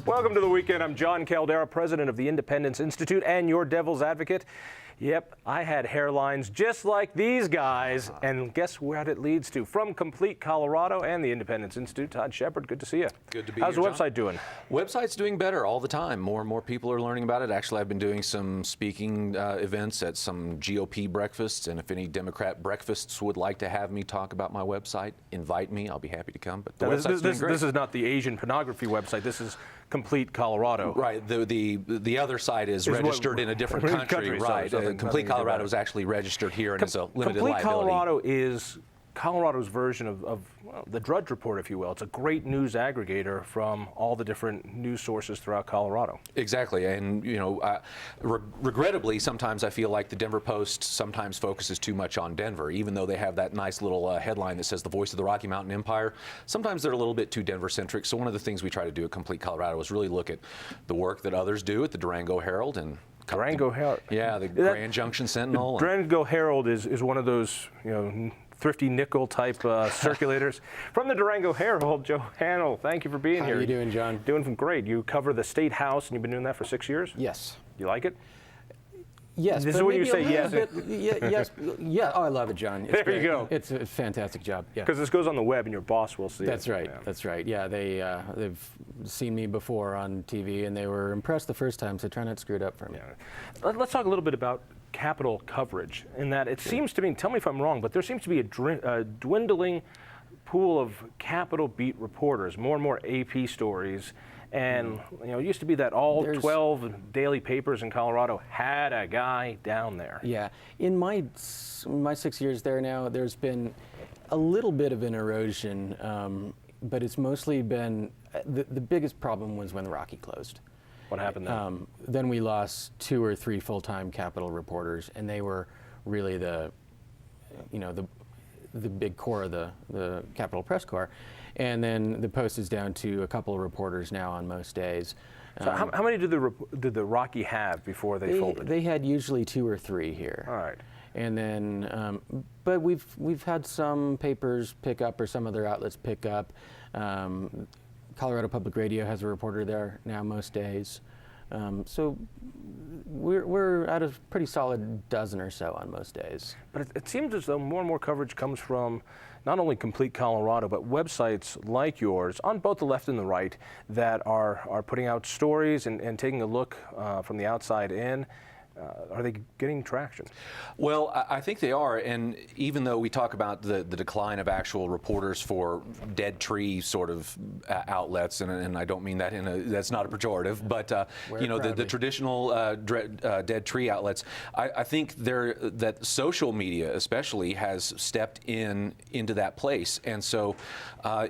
Welcome to the weekend. I'm Jon Caldara, president of the Independence Institute and your devil's advocate. Yep, I had hairlines just like these guys, and guess what it leads to? From Complete Colorado and the Independence Institute, Todd Shepard, good to see you. Good to be How's here, the website doing? Website's doing better all the time. More and more people are learning about it. Actually, I've been doing some speaking events at some GOP breakfasts, and if any Democrat breakfasts would like to have me talk about my website, invite me. I'll be happy to come. But the website's doing great. This is not the Asian pornography website. This is Complete Colorado. Right. The other site is registered in a different country. Right. Complete Colorado is actually registered here and is a limited Complete liability. Colorado is Colorado's version of well, the Drudge Report, if you will. It's a great news aggregator from all the different news sources throughout Colorado. Exactly, and you know, regrettably, sometimes I feel like the Denver Post sometimes focuses too much on Denver, even though they have that nice little headline that says the voice of the Rocky Mountain Empire. Sometimes they're a little bit too Denver-centric. So one of the things we try to do at Complete Colorado is really look at the work that others do at the Durango Herald and Durango Herald. Yeah, the Grand Junction Sentinel. Durango Herald is one of those, you know, thrifty nickel type circulators. From the Durango Herald, Joe Hanel, thank you for being here. How are you doing, John? Doing great. You cover the State House, and you've been doing that for 6 years? Yes. You like it? Yes. This is when you say yes. Yes. Yeah. Oh, I love it, John. It's there great. You go. It's a fantastic job. Yeah. Because this goes on the web, and your boss will see That's it. right. Yeah. That's right. Yeah. They've seen me before on TV, and they were impressed the first time. So try not to screw it up for me. Yeah. Let's talk a little bit about Capitol coverage. In that it seems to me, tell me if I'm wrong, but there seems to be a dwindling pool of Capitol beat reporters. More and more AP stories. And you know, it used to be that all 12 daily papers in Colorado had a guy down there. Yeah. In my 6 years there now, there's been a little bit of an erosion, but it's mostly been the biggest problem was when the Rocky closed. What happened then? Then we lost 2 or 3 full-time Capitol reporters, and they were really the big core of the Capitol Press Corps. And then the Post is down to a couple of reporters now on most days. So how many did the Rocky have before they folded? They had usually 2 or 3 here. All right. And then, but we've had some papers pick up or some other outlets pick up. Colorado Public Radio has a reporter there now most days. So we're at a pretty solid dozen or so on most days. But it seems as though more and more coverage comes from not only Complete Colorado, but websites like yours on both the left and the right that are putting out stories and taking a look from the outside in. Are they getting traction? Well, I think they are, and even though we talk about the decline of actual reporters for dead tree sort of outlets, and I don't mean that that's not a pejorative, but you know, the traditional dead tree outlets, I think that social media especially has stepped into that place, and so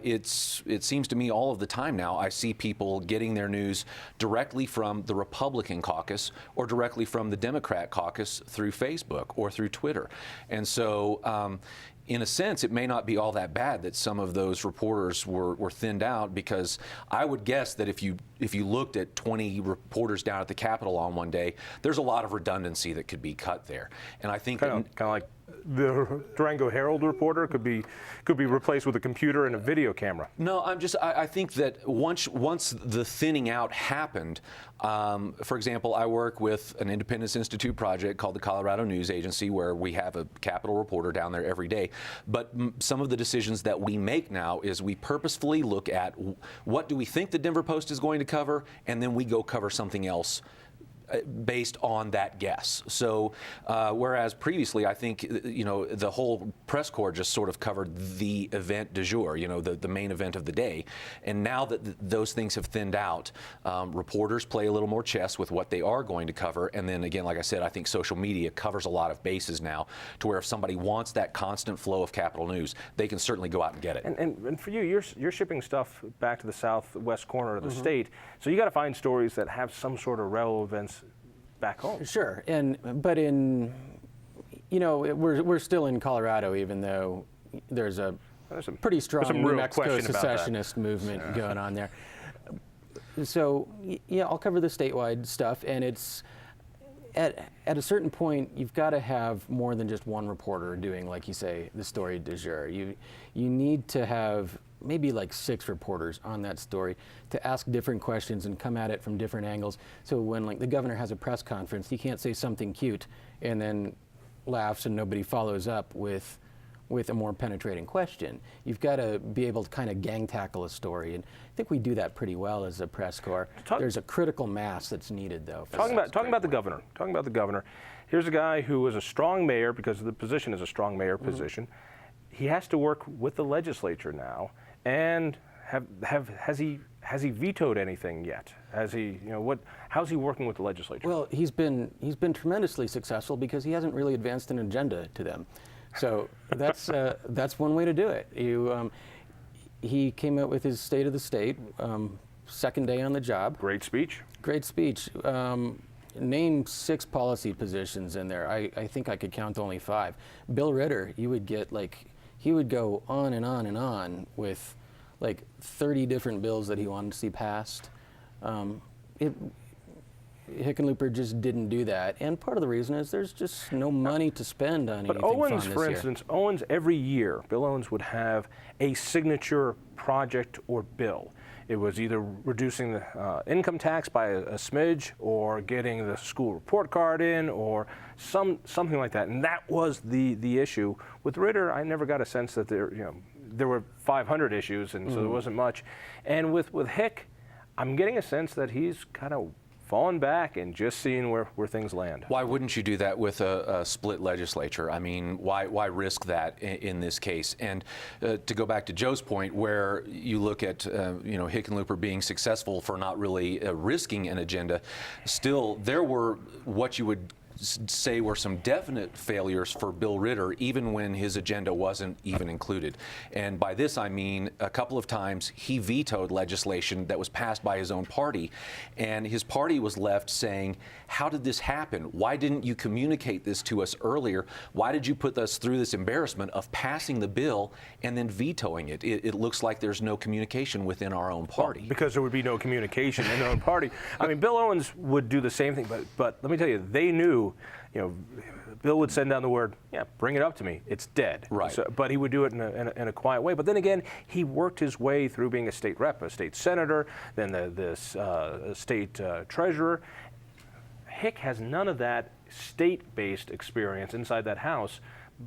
it seems to me all of the time now I see people getting their news directly from the Republican caucus or directly from the Democrat caucus through Facebook or through Twitter. And so in a sense, it may not be all that bad that some of those reporters were thinned out, because I would guess that if you looked at 20 reporters down at the Capitol on one day, there's a lot of redundancy that could be cut there. And I think kind of like the Durango Herald reporter could be replaced with a computer and a video camera. No, I think that once the thinning out happened, for example, I work with an Independence Institute project called the Colorado News Agency, where we have a Capitol reporter down there every day. But some of the decisions that we make now is we purposefully look at what do we think the Denver Post is going to cover, and then we go cover something else based on that guess. So whereas previously, I think, you know, the whole press corps just sort of covered the event du jour, you know, the main event of the day. And now that those things have thinned out, reporters play a little more chess with what they are going to cover. And then again, like I said, I think social media covers a lot of bases now, to where if somebody wants that constant flow of Capitol news, they can certainly go out and get it. And for you, you're shipping stuff back to the southwest corner of the state, so you got to find stories that have some sort of relevance back home. Sure, but in, you know, we're still in Colorado, even though there's a pretty strong New Mexico secessionist movement going on there. So yeah, I'll cover the statewide stuff, and it's at a certain point, you've got to have more than just one reporter doing, like you say, the story du jour. You need to have maybe like 6 reporters on that story to ask different questions and come at it from different angles. So when like the governor has a press conference, he can't say something cute and then laughs and nobody follows up with a more penetrating question. You've got to be able to kind of gang tackle a story, and I think we do that pretty well as a press corps. There's a critical mass that's needed, though. Talking about the governor. Here's a guy who was a strong mayor because the position is a strong mayor position. He has to work with the legislature now, and has he vetoed anything yet? Has he, how's he working with the legislature? Well, he's been tremendously successful because he hasn't really advanced an agenda to them. So that's one way to do it. He came out with his State of the State, second day on the job. Great speech. Great speech. Name 6 policy positions in there. I think I could count only 5. Bill Ritter, he would go on and on and on with like 30 different bills that he wanted to see passed. Hickenlooper just didn't do that, and part of the reason is there's just no money to spend on anything fun this year. For instance, Owens every year, Bill Owens would have a signature project or bill. It was either reducing the income tax by a smidge, or getting the school report card in, or something like that. And that was the issue with Ritter. I never got a sense that there were 500 issues, and so there wasn't much. And with Hick, I'm getting a sense that he's kind of falling back and just seeing where things land. Why wouldn't you do that with a split legislature? I mean, why risk that in this case? And to go back to Joe's point, where you look at Hickenlooper being successful for not really risking an agenda, still there were what you would say were some definite failures for Bill Ritter, even when his agenda wasn't even included. And by this I mean a couple of times he vetoed legislation that was passed by his own party, and his party was left saying, how did this happen? Why didn't you communicate this to us earlier? Why did you put us through this embarrassment of passing the bill and then vetoing it? It looks like there's no communication within our own party. Well, because there would be no communication in their own party. I mean, Bill Owens would do the same thing, but let me tell you, they knew, Bill would send down the word, bring it up to me. It's dead. Right. So, but he would do it in a quiet way. But then again, he worked his way through being a state rep, a state senator, then the state treasurer. Hick has none of that state-based experience inside that house,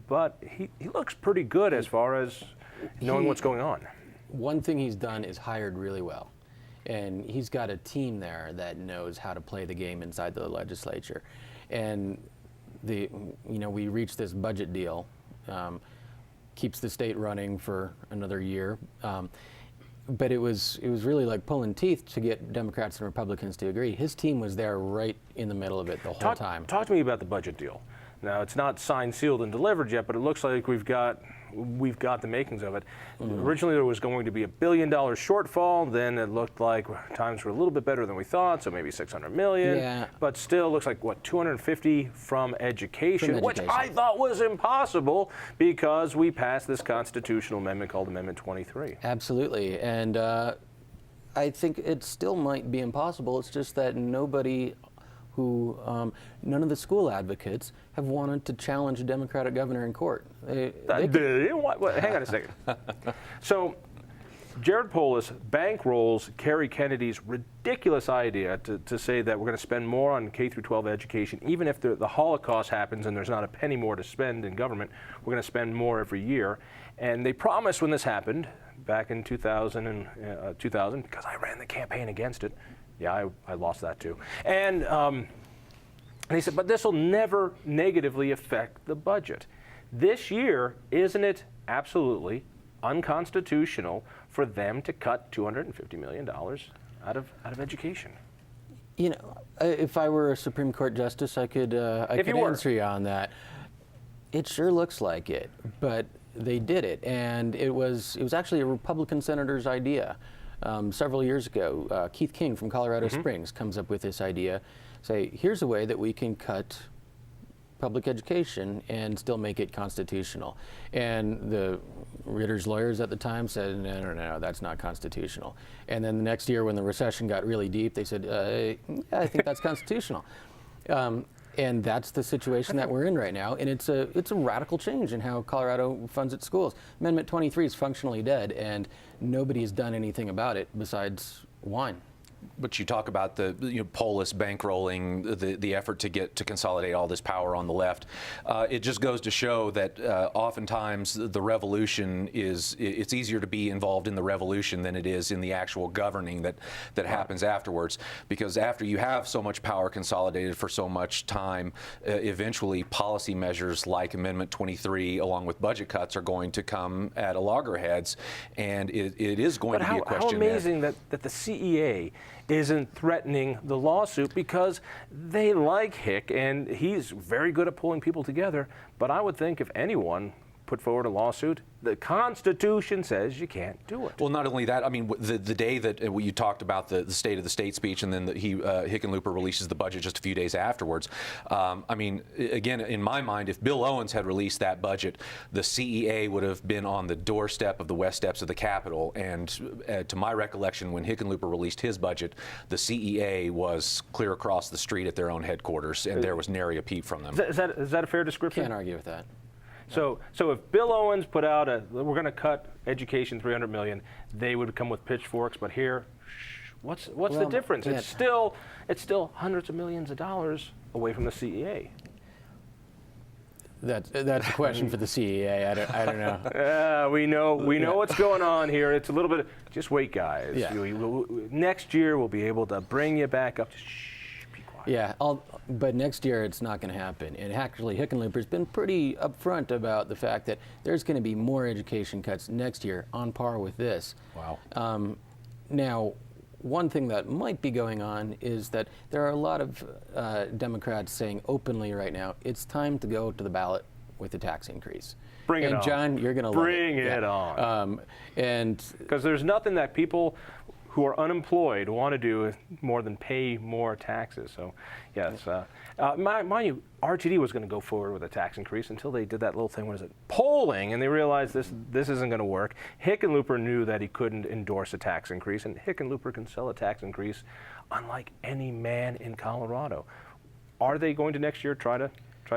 but he looks pretty good as far as knowing what's going on. One thing he's done is hired really well, and he's got a team there that knows how to play the game inside the legislature. And we reached this budget deal, keeps the state running for another year. But it was really like pulling teeth to get Democrats and Republicans to agree. His team was there right in the middle of it the whole time. Talk to me about the budget deal. Now, it's not signed, sealed, and delivered yet, but it looks like we've got the makings of it. Originally, there was going to be $1 billion shortfall. Then it looked like times were a little bit better than we thought, so maybe $600 million. Yeah. But still, looks like, $250 from education, which I thought was impossible because we passed this constitutional amendment called Amendment 23. Absolutely. And I think it still might be impossible. It's just that none of the school advocates have wanted to challenge a Democratic governor in court. Hang on a second. So, Jared Polis bankrolls Kerry Kennedy's ridiculous idea to say that we're going to spend more on K-12 education, even if the Holocaust happens and there's not a penny more to spend in government. We're going to spend more every year. And they promised when this happened, back in 2000, because I ran the campaign against it. Yeah, I lost that too. And he said, but this will never negatively affect the budget. This year, isn't it absolutely unconstitutional for them to cut $250 million out of education? If I were a Supreme Court justice, I could answer you on that. It sure looks like it, but they did it, and it was actually a Republican senator's idea. Several years ago, Keith King from Colorado Springs comes up with this idea. Say, here's a way that we can cut public education and still make it constitutional. And the Ritter's lawyers at the time said, no, that's not constitutional. And then the next year when the recession got really deep, they said, yeah, I think that's constitutional. And that's the situation that we're in right now, and it's a radical change in how Colorado funds its schools. Amendment 23 is functionally dead, and nobody has done anything about it besides whine. But you talk about the Polis bankrolling, the effort to consolidate all this power on the left. It just goes to show that oftentimes the revolution it's easier to be involved in the revolution than it is in the actual governing that happens afterwards. Because after you have so much power consolidated for so much time, eventually policy measures like Amendment 23, along with budget cuts, are going to come at a loggerheads, and it is going to be a question. How amazing that the CEA isn't threatening the lawsuit, because they like Hick and he's very good at pulling people together. But I would think if anyone put forward a lawsuit, the Constitution says you can't do it. Well, not only that, I mean, the day that you talked about the State of the State speech, and then Hickenlooper releases the budget just a few days afterwards. I mean, again, in my mind, if Bill Owens had released that budget, the CEA would have been on the doorstep of the west steps of the Capitol. And to my recollection, when Hickenlooper released his budget, the CEA was clear across the street at their own headquarters, and there was nary a peep from them. Is that a fair description? Can't argue with that. So if Bill Owens put out we're going to cut education $300 million, they would come with pitchforks. But here, what's the difference? Yeah. It's still hundreds of millions of dollars away from the CEA. That's a question for the CEA. I don't know. We know what's going on here. It's a little bit. Just wait, guys. Yeah. Next year we'll be able to bring you back up to. Be quiet. Yeah. But next year it's not going to happen. And actually, Hickenlooper's been pretty upfront about the fact that there's going to be more education cuts next year, on par with this. Wow. Now, one thing that might be going on is that there are a lot of Democrats saying openly right now, it's time to go to the ballot with the tax increase. Bring it on. And John, you're going to bring it on. And because there's nothing that people who are unemployed want to do more than pay more taxes. So, yes. Mind you, RTD was going to go forward with a tax increase until they did that little thing, what is it, polling, and they realized this isn't going to work. Hickenlooper knew that he couldn't endorse a tax increase, and Hickenlooper can sell a tax increase unlike any man in Colorado. Are they going to next year try to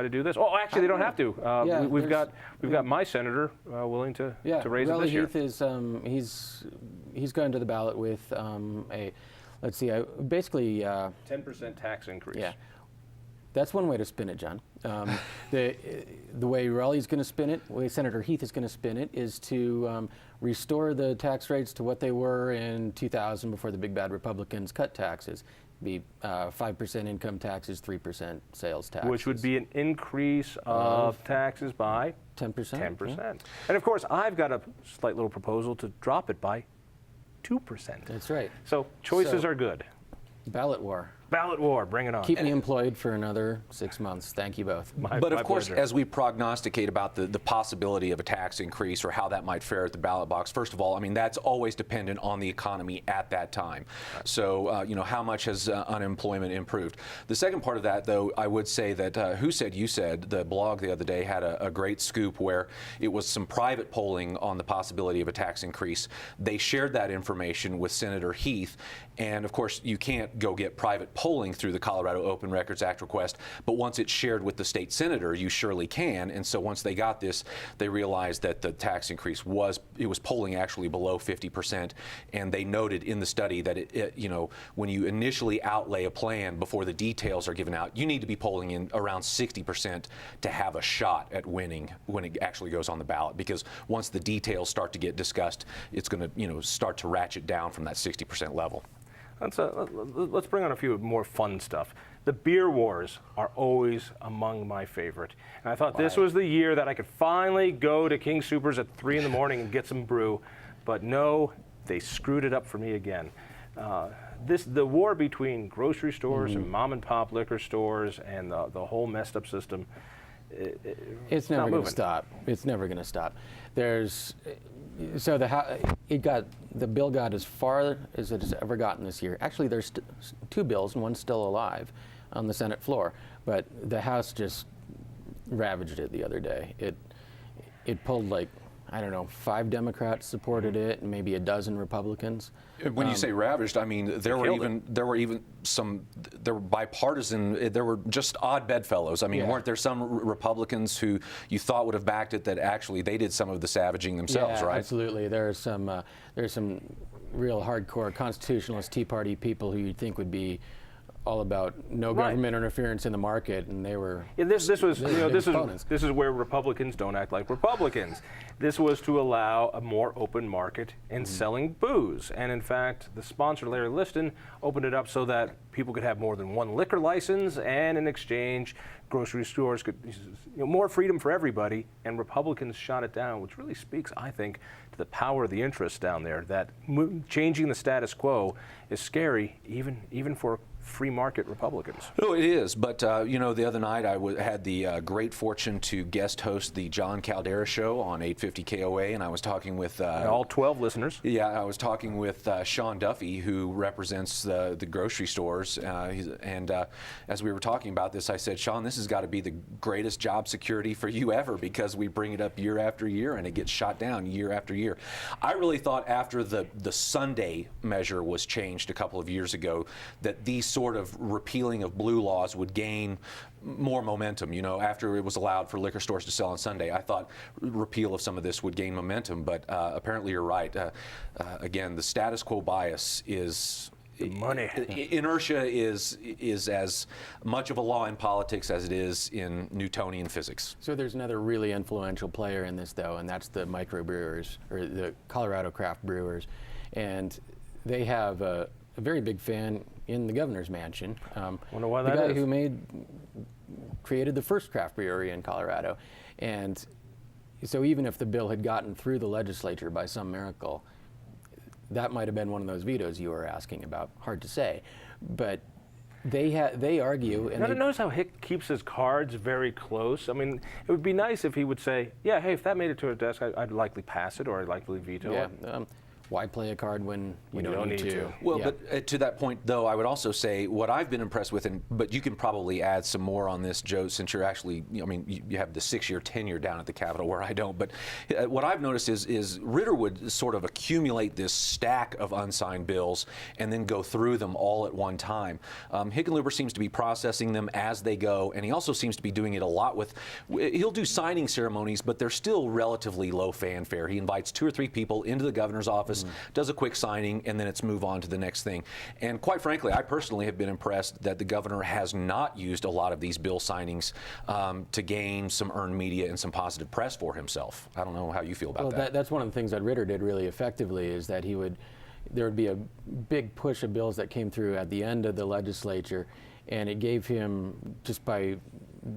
do this? Oh, actually, they don't have to. We've got my senator willing to raise it this year. Heath is he's going to the ballot with let's see, basically 10% tax increase. Yeah, that's one way to spin it, John. The way Raleigh's going to spin it, the way Senator Heath is going to spin it, is to restore the tax rates to what they were in 2000 before the big bad Republicans cut taxes. Be 5% income taxes, 3% sales taxes. Which would be an increase of taxes by 10%. 10%. Yeah. And of course, I've got a slight little proposal to drop it by 2%. That's right. So choices are good. Ballot war. Ballot war, bring it on. Keep me employed for another 6 months. Thank you both. But of course, pleasure. as we prognosticate about the possibility of a tax increase or how that might fare at the ballot box, first of all, I mean, that's always dependent on the economy at that time. Right. So, how much has unemployment improved? The second part of that, though, I would say that Who Said You Said, the blog the other day, had a great scoop where it was some private polling on the possibility of a tax increase. They shared that information with Senator Heath, and of course, you can't go get private polling through the Colorado Open Records Act request, but once it's shared with the state senator, you surely can. And so once they got this, they realized that the tax increase was polling actually below 50%, and they noted in the study that when you initially outlay a plan before the details are given out, you need to be polling in around 60% to have a shot at winning when it actually goes on the ballot, because once the details start to get discussed, it's going to start to ratchet down from that 60% level. Let's bring on a few more fun stuff. The beer wars are always among my favorite. And I thought this was the year that I could finally go to King Soopers at 3 in the morning and get some brew. But no, they screwed it up for me again. The war between grocery stores and mom and pop liquor stores and the whole messed up system, it's never going to stop. It's never going to stop. The bill got as far as it has ever gotten this year. Actually, there's 2 bills and one's still alive on the Senate floor, but the House just ravaged it the other day. It pulled like I don't know, 5 Democrats supported it, and maybe a dozen Republicans. When you say ravaged, I mean there were bipartisan. There were just odd bedfellows. I mean, weren't there some Republicans who you thought would have backed it that actually they did some of the savaging themselves, right? Absolutely. There's some real hardcore constitutionalist Tea Party people who you'd think would be all about no government interference in the market, and they were. Yeah, this is where Republicans don't act like Republicans. This was to allow a more open market in selling booze, and in fact, the sponsor Larry Liston opened it up so that people could have more than one liquor license, and in exchange, grocery stores could, more freedom for everybody. And Republicans shot it down, which really speaks, I think, to the power of the interests down there. That changing the status quo is scary, even for free market Republicans. Oh, it is. But, the other night I had the great fortune to guest host the Jon Caldara show on 850 KOA, and I was talking with... all 12 listeners. Yeah, I was talking with Sean Duffy, who represents the grocery stores. And as we were talking about this, I said, Sean, this has got to be the greatest job security for you ever, because we bring it up year after year, and it gets shot down year after year. I really thought after the Sunday measure was changed a couple of years ago that these sort of repealing of blue laws would gain more momentum. After it was allowed for liquor stores to sell on Sunday, I thought repeal of some of this would gain momentum, but apparently you're right. Again, the status quo bias is... Money. Inertia is as much of a law in politics as it is in Newtonian physics. So there's another really influential player in this, though, and that's the microbrewers, or the Colorado craft brewers. And they have a very big fan in the governor's mansion. Wonder why the that guy is. who created the first craft brewery in Colorado. And so even if the bill had gotten through the legislature by some miracle, that might have been one of those vetoes you were asking about. Hard to say, but they argue. And notice how Hick keeps his cards very close. I mean, it would be nice if he would say, "Yeah, hey, if that made it to his desk, I'd likely pass it, or I'd likely veto it." Yeah. Why play a card when you don't need to? Well, but to that point, though, I would also say what I've been impressed with, but you can probably add some more on this, Joe, since you're actually, you have the 6-year tenure down at the Capitol where I don't. But what I've noticed is Ritter would sort of accumulate this stack of unsigned bills and then go through them all at one time. Hickenlooper seems to be processing them as they go, and he also seems to be doing it a lot he'll do signing ceremonies, but they're still relatively low fanfare. He invites 2 or 3 people into the governor's office, does a quick signing, and then it's move on to the next thing. And quite frankly, I personally have been impressed that the governor has not used a lot of these bill signings to gain some earned media and some positive press for himself. I don't know how you feel about that. That's one of the things that Ritter did really effectively, is that there would be a big push of bills that came through at the end of the legislature, and it gave him, just by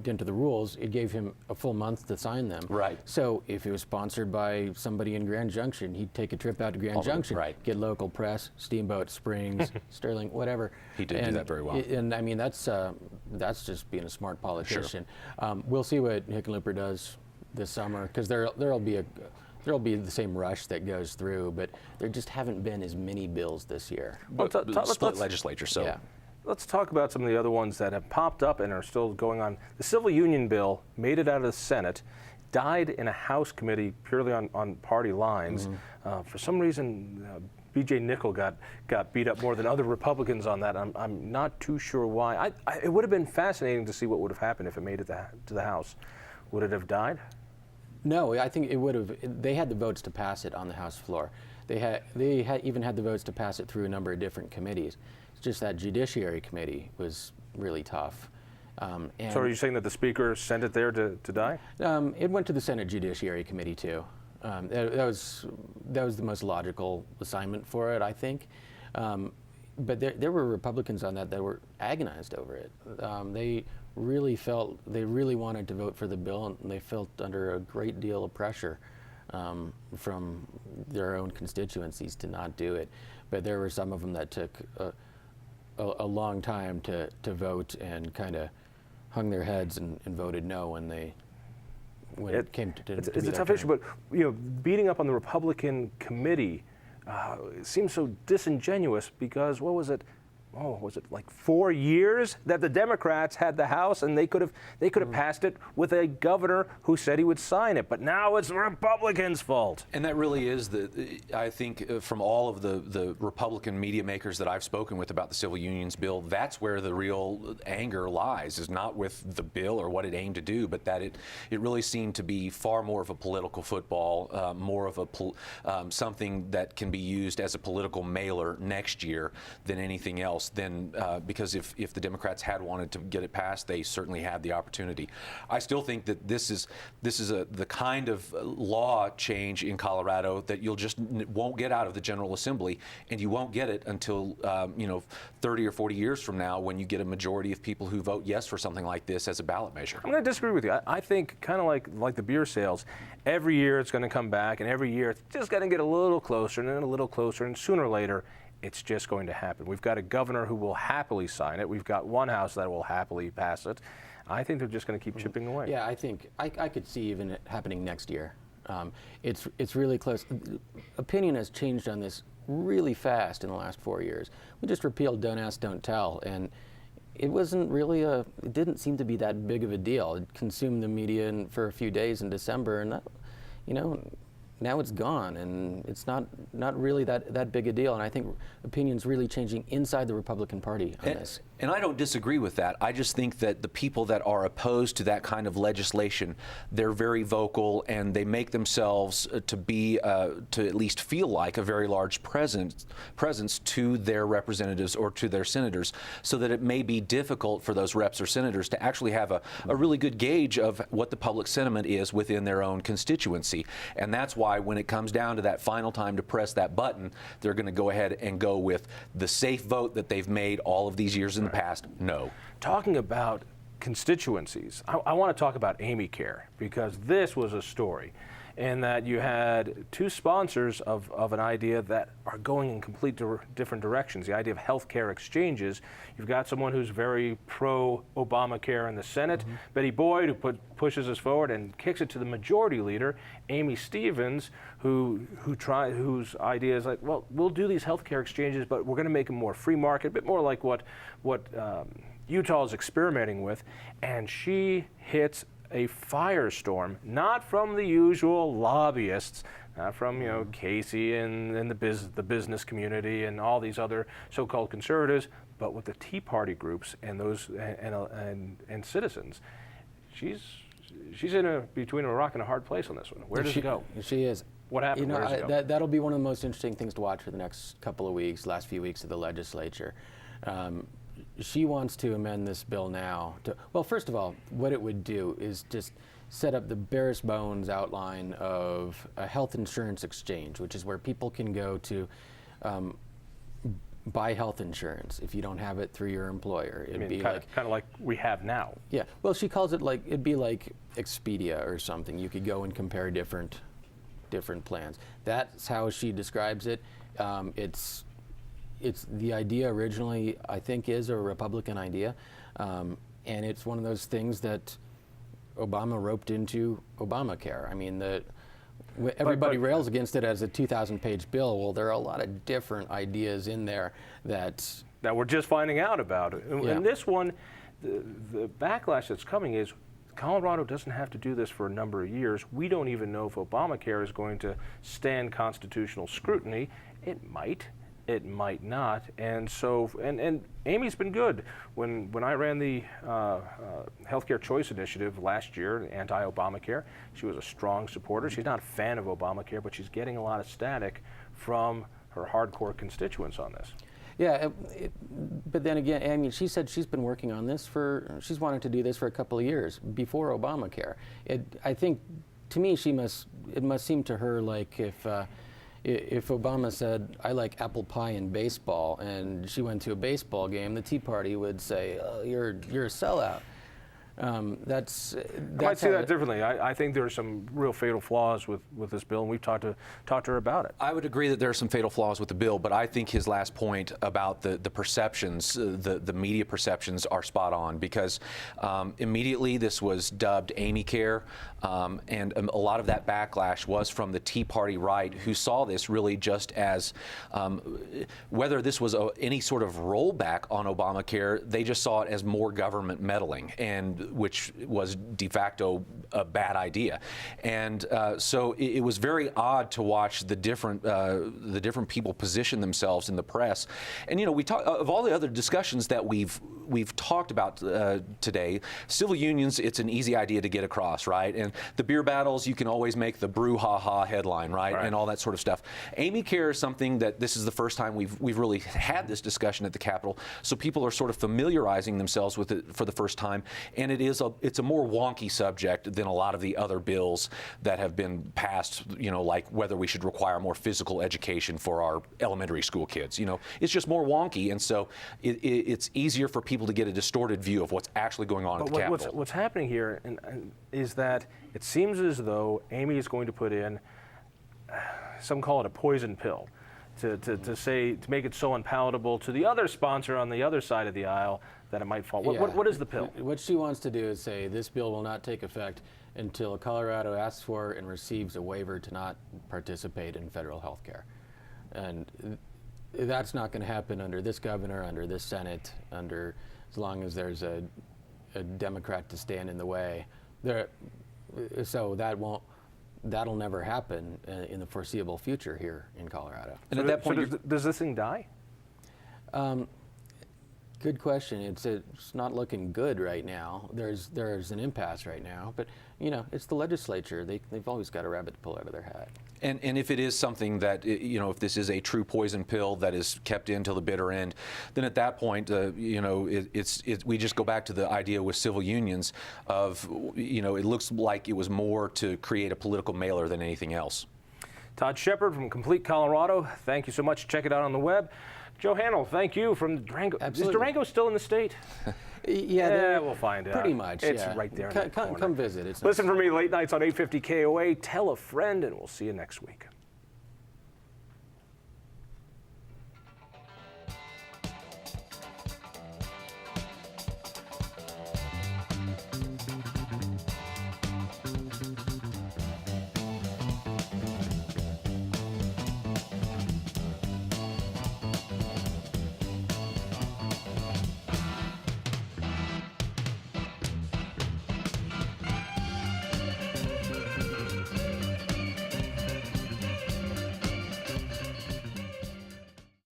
dint of the rules, it gave him a full month to sign them. Right. So if it was sponsored by somebody in Grand Junction, he'd take a trip out to Grand Junction, get local press, Steamboat Springs, Sterling, whatever. He did do that very well. And I mean, that's just being a smart politician. Sure. We'll see what Hickenlooper does this summer, because there'll be the same rush that goes through, but there just haven't been as many bills this year. Well, split legislature, so. Yeah. Let's talk about some of the other ones that have popped up and are still going on. The civil union bill made it out of the Senate, died in a House committee purely on party lines. For some reason, B.J. Nickel got beat up more than other Republicans on that. I'm not too sure why. It would have been fascinating to see what would have happened if it made it to the House. Would it have died? No, I think it would have. They had the votes to pass it on the House floor. They even had the votes to pass it through a number of different committees. Just that Judiciary Committee was really tough. So are you saying that the Speaker sent it there to die? It went to the Senate Judiciary Committee too. That was the most logical assignment for it, I think. But there were Republicans on that were agonized over it. They really wanted to vote for the bill, and they felt under a great deal of pressure from their own constituencies to not do it. But there were some of them that took a long time to vote, and kind of hung their heads and voted no when it came to it's a tough issue, but beating up on the Republican committee seems so disingenuous, because what was it? was it like 4 years that the Democrats had the House, and they could have passed it with a governor who said he would sign it. But now it's the Republicans' fault. And that really is I think from all of the Republican media makers that I've spoken with about the civil unions bill, that's where the real anger lies, is not with the bill or what it aimed to do, but that it really seemed to be far more of a political football, more of a something that can be used as a political mailer next year than anything else. Because if the Democrats had wanted to get it passed, they certainly had the opportunity. I still think that this is the kind of law change in Colorado that you'll just won't get out of the General Assembly, and you won't get it until 30 or 40 years from now, when you get a majority of people who vote yes for something like this as a ballot measure. I'm going to disagree with you. I think kind of like the beer sales, every year it's going to come back, and every year it's just going to get a little closer and then a little closer, and sooner or later it's just going to happen. We've got a governor who will happily sign it. We've got one house that will happily pass it. I think they're just going to keep chipping away. Yeah, I think I could see even it happening next year. It's really close. Opinion has changed on this really fast in the last 4 years. We just repealed Don't Ask, Don't Tell, and it wasn't really it didn't seem to be that big of a deal. It consumed the media for a few days in December, and that, now it's gone, and it's not really that big a deal. And I think opinion's really changing inside the Republican Party on this. And I don't disagree with that. I just think that the people that are opposed to that kind of legislation, they're very vocal, and they make themselves to at least feel like a very large presence to their representatives or to their senators, so that it may be difficult for those reps or senators to actually have a really good gauge of what the public sentiment is within their own constituency. And that's why when it comes down to that final time to press that button, they're going to go ahead and go with the safe vote that they've made all of these years in the past. No. Talking about constituencies, I want to talk about Amy Care, because this was a story, in that you had two sponsors of an idea that are going in complete different directions. The idea of healthcare exchanges. You've got someone who's very pro-Obamacare in the Senate, Betty Boyd, who pushes us forward and kicks it to the majority leader, Amy Stevens, whose idea is like, well, we'll do these healthcare exchanges, but we're going to make them more free market, a bit more like what Utah is experimenting with, and she hits a firestorm, not from the usual lobbyists, not from Casey and the business community and all these other so-called conservatives, but with the Tea Party groups and those and citizens. She's between a rock and a hard place on this one. Where does it go? She is. What happened? Where does it go? That'll be one of the most interesting things to watch for the next couple of weeks, last few weeks of the legislature. She wants to amend this bill now. Well, first of all, what it would do is just set up the barest bones outline of a health insurance exchange, which is where people can go to buy health insurance if you don't have it through your employer. It'd be kind of like we have now. Yeah. Well, she calls it it'd be like Expedia or something. You could go and compare different plans. That's how she describes it. It's the idea originally, I think, is a Republican idea, and it's one of those things that Obama roped into Obamacare. I mean, everybody rails against it as a 2,000-page bill. Well, there are a lot of different ideas in there that we're just finding out about. Yeah. And this one, the backlash that's coming is Colorado doesn't have to do this for a number of years. We don't even know if Obamacare is going to stand constitutional scrutiny. It might. It might not, and so and Amy's been good. When I ran the Healthcare Choice Initiative last year, anti-Obamacare, she was a strong supporter. She's not a fan of Obamacare, but she's getting a lot of static from her hardcore constituents on this. Yeah, but then again, I mean, she said she's been working on this she's wanted to do this for a couple of years before Obamacare. I think, to me, it must seem to her like if Obama said, I like apple pie and baseball, and she went to a baseball game, the Tea Party would say, you're a sellout. That's I might see that differently. I think there are some real fatal flaws with this bill, and we've talked to her about it. I would agree that there are some fatal flaws with the bill, but I think his last point about the perceptions, the media perceptions, are spot on, because immediately this was dubbed Amy Care, and a lot of that backlash was from the Tea Party right, who saw this really just as whether this was any sort of rollback on Obamacare, they just saw it as more government meddling, and which was de facto a bad idea. And so it was very odd to watch the different people position themselves in the press. And you know, we talk of all the other discussions that we've talked about today. Civil unions, it's an easy idea to get across, right? And the beer battles, you can always make the brouhaha headline, right? And all that sort of stuff. Amy Care is something that this is the first time we've really had this discussion at the Capitol. So people are sort of familiarizing themselves with it for the first time. And it's a more wonky subject than a lot of the other bills that have been passed, you know, like whether we should require more physical education for our elementary school kids. You know, it's just more wonky, and so it's easier for people to get a distorted view of what's actually going on at the Capitol. What's happening here is that it seems as though Amy is going to put in, some call it a poison pill, to make it so unpalatable to the other sponsor on the other side of the aisle that it might fall. What is the pill? What she wants to do is say this bill will not take effect until Colorado asks for and receives a waiver to not participate in federal health care. And that's not going to happen under this governor, under this Senate, as long as there's a Democrat to stand in the way. So that'll never happen in the foreseeable future here in Colorado. And at that point, does this thing die? Good question. It's not looking good right now. There's an impasse right now, but you know, it's the legislature. They've always got a rabbit to pull out of their hat. And if it is something that, you know, if this is a true poison pill that is kept in till the bitter end, then at that point, you know, we just go back to the idea with civil unions of, you know, it looks like it was more to create a political mailer than anything else. Todd Shepard from Complete Colorado, thank you so much. Check it out on the web. Joe Hanel, thank you from Durango. Absolutely. Is Durango still in the state? Yeah, we'll find out. Pretty much. It's right there. Come visit. Listen for me late nights on 850 KOA. Tell a friend, and we'll see you next week.